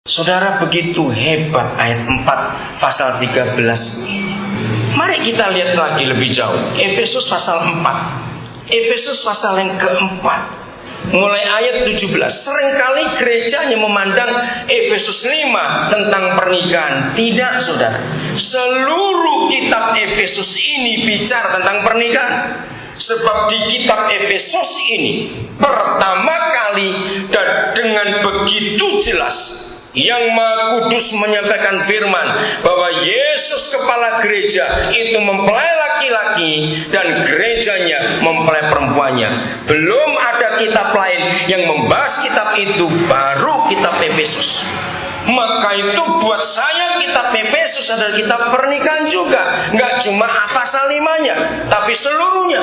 Saudara, begitu hebat ayat 4 pasal 13 ini. Mari kita lihat lagi lebih jauh. Efesus pasal 4. Efesus pasal yang keempat, mulai ayat 17. Seringkali gereja hanya memandang Efesus 5 tentang pernikahan. Tidak, saudara. Seluruh kitab Efesus ini bicara tentang pernikahan. Sebab di kitab Efesus ini pertama kali dan dengan begitu jelas Yang Maha Kudus menyampaikan firman bahwa Yesus kepala gereja itu mempelai laki-laki dan gerejanya mempelai perempuannya. Belum ada kitab lain yang membahas kitab itu, baru kitab Efesus. Maka itu buat saya kitab Efesus adalah kitab pernikahan juga. Nggak cuma pasal 5-nya, tapi seluruhnya.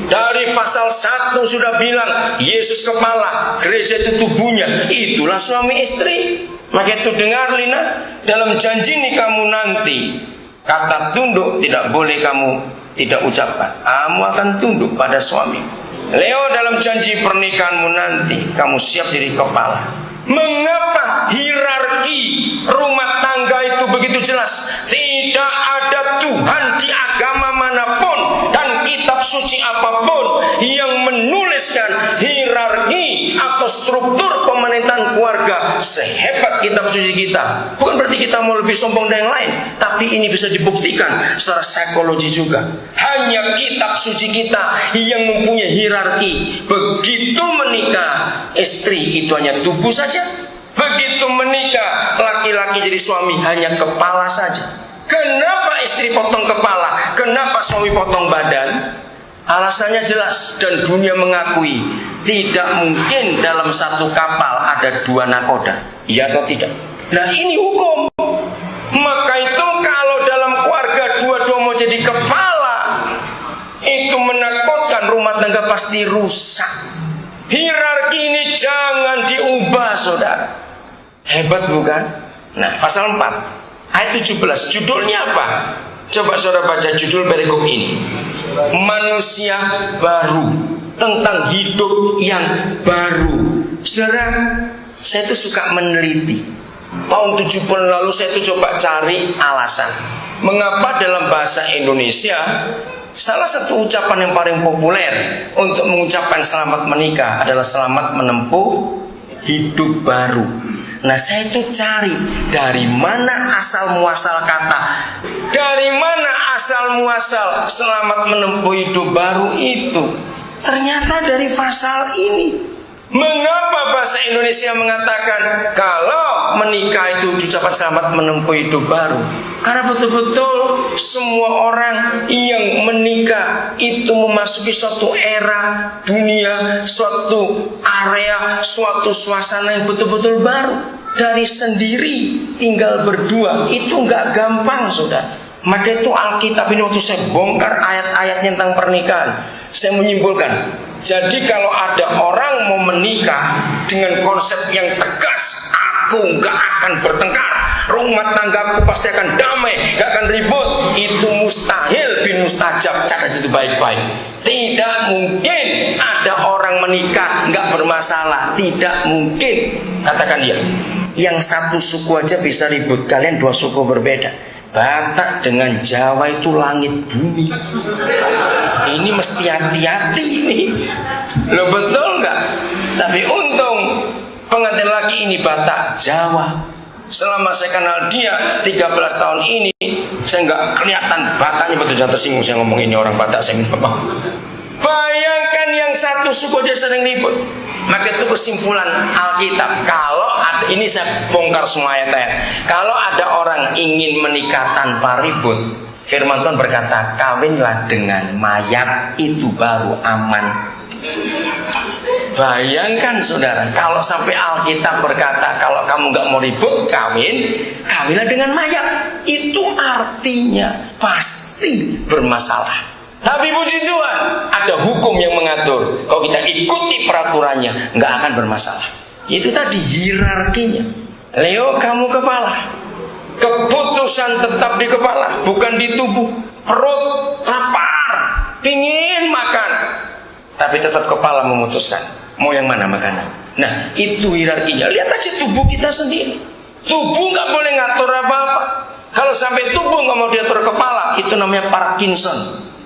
Dari pasal 1 sudah bilang Yesus kepala, gereja itu tubuhnya. Itulah suami istri. Maka itu dengar Lina, dalam janji nikahmu nanti kata tunduk tidak boleh kamu tidak ucapkan. Kamu akan tunduk pada suami. Leo, dalam janji pernikahanmu nanti kamu siap jadi kepala. Mengapa hierarki rumah tangga itu begitu jelas? Tidak ada Tuhan di agama manapun dan kitab suci apapun yang menuliskan hierarki atau struktur pemerintahan keluarga sehebat kitab suci kita. Bukan berarti kita mau lebih sombong dari yang lain, tapi ini bisa dibuktikan secara psikologi juga. Hanya kitab suci kita yang mempunyai hierarki. Begitu menikah, istri itu hanya tubuh saja. Begitu menikah, laki-laki jadi suami hanya kepala saja. Kenapa istri potong kepala? Kenapa suami potong badan? Alasannya jelas dan dunia mengakui tidak mungkin dalam satu kapal ada dua nakoda. Iya atau tidak? Nah, ini hukum. Maka itu kalau dalam keluarga dua-dua mau jadi kepala, itu menakutkan, rumah tangga pasti rusak. Hierarki ini jangan diubah, saudara. Hebat bukan? Nah, pasal 4 ayat 17, judulnya apa? Coba saudara baca judul perikop ini. Manusia baru, tentang hidup yang baru. Saudara, saya tuh suka meneliti. Tahun 70 lalu saya tuh coba cari alasan mengapa dalam bahasa Indonesia salah satu ucapan yang paling populer untuk mengucapkan selamat menikah adalah selamat menempuh hidup baru. Nah, saya itu cari dari mana asal muasal kata, dari mana asal muasal selamat menempuh hidup baru itu. Ternyata dari pasal ini. Mengapa bahasa Indonesia mengatakan kalau menikah itu diucapkan selamat menempuh hidup baru? Karena betul-betul semua orang yang menikah itu memasuki suatu era dunia, suatu area, suatu suasana yang betul-betul baru. Dari sendiri tinggal berdua itu nggak gampang, saudara. Maka itu Alkitab ini waktu saya bongkar ayat-ayatnya tentang pernikahan, saya menyimpulkan. Jadi kalau ada orang mau menikah dengan konsep yang tegas, aku nggak akan bertengkar, rumah tanggaku pasti akan damai, nggak akan ribut, itu mustahil bin mustajab. Catat itu baik-baik. Tidak mungkin ada orang menikah nggak bermasalah. Tidak mungkin. Katakan dia. Yang satu suku aja bisa ribut, kalian dua suku berbeda. Batak dengan Jawa itu langit bumi. Ini mesti hati-hati ini. Loh, betul nggak? Tapi untung pengantin laki ini Batak Jawa. Selama saya kenal dia 13 tahun ini, saya nggak kelihatan Bataknya. Betul jatuh tersinggung saya ngomong ini orang Batak, saya minta maaf. Bayangkan yang satu suku aja sering ribut. Maka itu kesimpulan Alkitab. Kalau ada, ini saya bongkar semua ayat-ayat. Kalau ada orang ingin menikah tanpa ribut, firman Tuhan berkata, kawinlah dengan mayat, itu baru aman. Bayangkan saudara, kalau sampai Alkitab berkata kalau kamu nggak mau ribut, kawinlah dengan mayat, itu artinya pasti bermasalah. Tapi puji Tuhan, ada hukum yang mengatur. Kalau kita ikuti peraturannya, nggak akan bermasalah. Itu tadi hierarkinya. Leo, kamu kepala. Keputusan tetap di kepala, bukan di tubuh. Perut lapar, pingin makan, tapi tetap kepala memutuskan mau yang mana makanan. Nah, itu hierarkinya. Lihat aja tubuh kita sendiri. Tubuh nggak boleh ngatur apa-apa. Kalau sampai tubuh nggak mau diatur kepala, itu namanya Parkinson.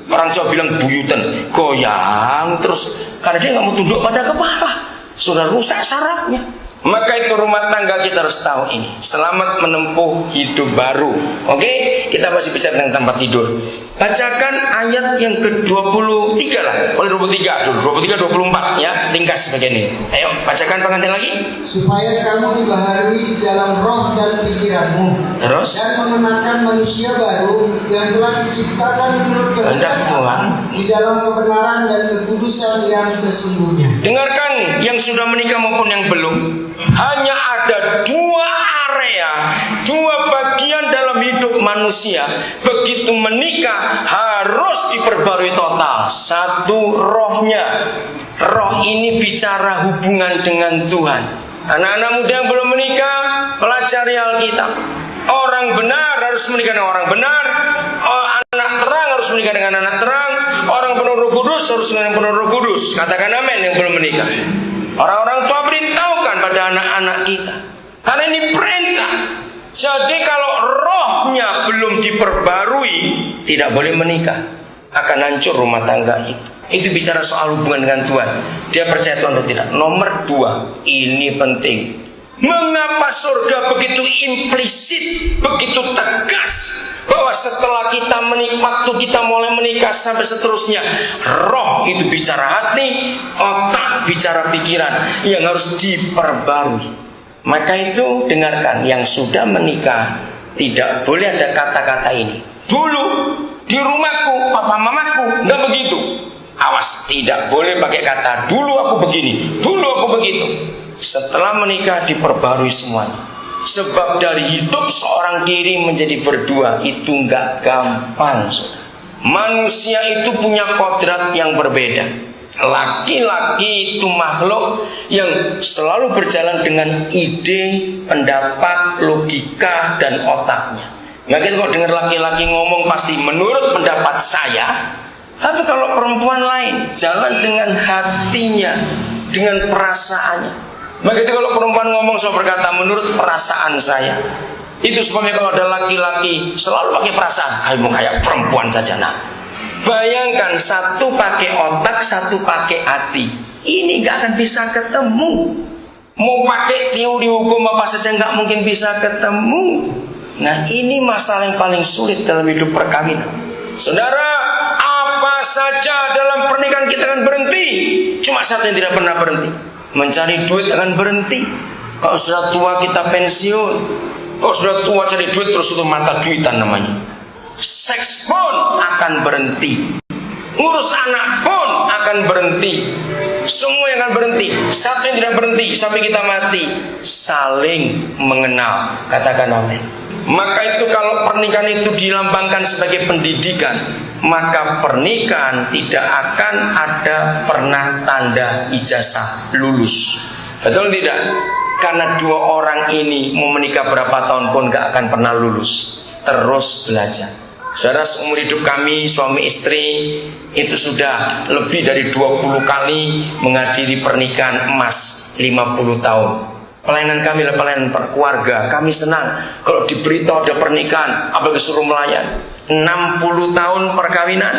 Orang Jawa bilang buyutan, goyang terus karena dia nggak mau tunduk pada kepala, sudah rusak sarafnya. Maka itu rumah tangga kita harus tahu ini. Selamat menempuh hidup baru. Oke, kita masih bicara tentang tempat tidur. Bacakan ayat yang ke-23 lah. Oleh 23, 24 ya, ringkas bagian ini. Ayo, bacakan pengantin lagi. Supaya kamu dibaharui di dalam roh dan pikiranmu. Terus? Dan mengenakan manusia baru yang telah diciptakan menurut kehendak Tuhan di dalam kebenaran dan kekudusan yang sesungguhnya. Dengarkan yang sudah menikah maupun yang belum. Hanya ada dua area, dua bagian dalam hidup manusia. Begitu menikah harus diperbarui total. Satu, rohnya. Roh ini bicara hubungan dengan Tuhan. Anak-anak muda yang belum menikah, pelajari Alkitab. Orang benar harus menikah dengan orang benar. Anak terang harus menikah dengan anak terang. Orang penuh Roh Kudus harus menikah dengan penuh Roh Kudus. Katakan amin yang belum menikah. Orang-orang tua beritahukan pada anak-anak kita, karena ini perintah. Jadi kalau rohnya belum diperbarui, tidak boleh menikah. Akan hancur rumah tangga itu. Itu bicara soal hubungan dengan Tuhan. Dia percaya Tuhan atau tidak. Nomor 2, ini penting. Mengapa surga begitu implisit, begitu tegas, bahwa setelah kita menikah, waktu kita mulai menikah sampai seterusnya, roh itu bicara hati, otak bicara pikiran yang harus diperbarui. Maka itu dengarkan, yang sudah menikah tidak boleh ada kata-kata ini. Dulu di rumahku, papa mamaku nggak begitu. Awas, tidak boleh pakai kata dulu aku begini, dulu aku begitu. Setelah menikah diperbarui semuanya. Sebab dari hidup seorang diri menjadi berdua itu nggak gampang. Manusia itu punya kodrat yang berbeda. Laki-laki itu makhluk yang selalu berjalan dengan ide, pendapat, logika, dan otaknya. Maka kalau dengar laki-laki ngomong pasti menurut pendapat saya. Tapi kalau perempuan lain jalan dengan hatinya, dengan perasaannya. Maka itu kalau perempuan ngomong saya berkata menurut perasaan saya. Itu sebabnya kalau ada laki-laki selalu pakai perasaan, ayo kayak perempuan saja. Nah, bayangkan satu pakai otak, satu pakai hati. Ini nggak akan bisa ketemu. Mau pakai teori hukum apa saja nggak mungkin bisa ketemu. Nah, ini masalah yang paling sulit dalam hidup perkawinan. Saudara, apa saja dalam pernikahan kita akan berhenti. Cuma satu yang tidak pernah berhenti. Mencari duit akan berhenti. Kalau sudah tua kita pensiun. Kalau sudah tua cari duit terus itu mata duitan namanya. Seks pun akan berhenti. Ngurus anak pun akan berhenti. Semua yang akan berhenti. Satu yang tidak berhenti sampai kita mati, saling mengenal. Katakan amin. Maka itu kalau pernikahan itu dilambangkan sebagai pendidikan, maka pernikahan tidak akan ada pernah tanda ijazah lulus. Betul tidak? Karena dua orang ini mau menikah berapa tahun pun gak akan pernah lulus. Terus belajar. Saudara, seumur hidup kami suami istri itu sudah lebih dari 20 kali menghadiri pernikahan emas 50 tahun. Pelayanan kami adalah pelayanan keluarga. Kami senang kalau diberitahu ada pernikahan, apalagi suruh melayan. 60 tahun perkawinan,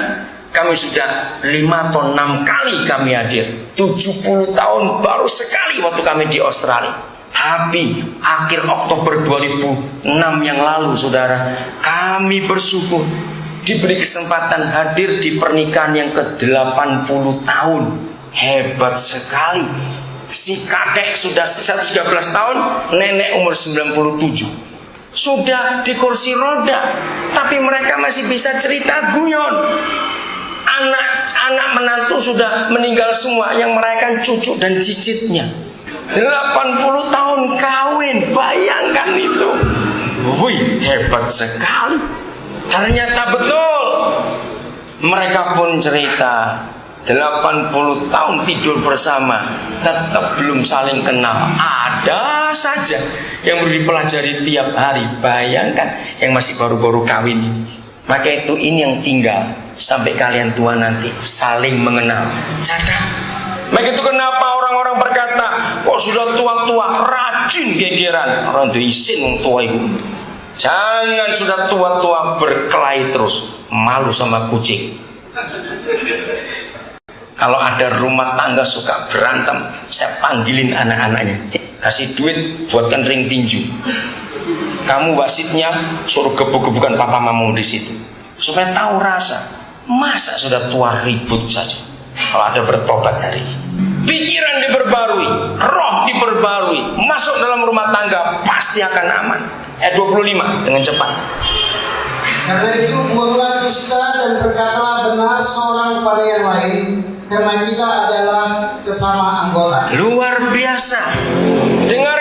kami sudah 5 atau 6 kali kami hadir. 70 tahun baru sekali waktu kami di Australia. Tapi akhir Oktober 2006 yang lalu, saudara, kami bersyukur diberi kesempatan hadir di pernikahan yang ke-80 tahun. Hebat sekali. Si kakek sudah 113 tahun, nenek umur 97. Sudah di kursi roda, tapi mereka masih bisa cerita guyon. Anak menantu sudah meninggal semua, yang merayakan cucu dan cicitnya. 80 tahun kawin, bayangkan itu. Wih, hebat sekali. Ternyata betul. Mereka pun cerita 80 tahun tidur bersama, tetap belum saling kenal. Ada saja yang perlu dipelajari tiap hari. Bayangkan yang masih baru-baru kawin ini. Maka itu ini yang tinggal sampai kalian tua nanti, saling mengenal. Catat, Begitu kenapa orang-orang berkata, kok sudah tua-tua rajin gegeran. Orang itu isin tua ibu. Jangan sudah tua-tua berkelahi terus, malu sama kucing. Kalau ada rumah tangga suka berantem, saya panggilin anak-anaknya, kasih duit buatkan ring tinju. Kamu wasitnya suruh gebuk-gebukan papa mamamu di situ, supaya tahu rasa. Masa sudah tua ribut saja. Kalau ada bertobat hari ini, pikiran diperbarui, roh diperbarui, masuk dalam rumah tangga pasti akan aman. 25 dengan cepat. Karena itu buanglah dusta dan berkatalah benar seorang kepada yang lain, karena kita adalah sesama anggota. Luar biasa. Dengar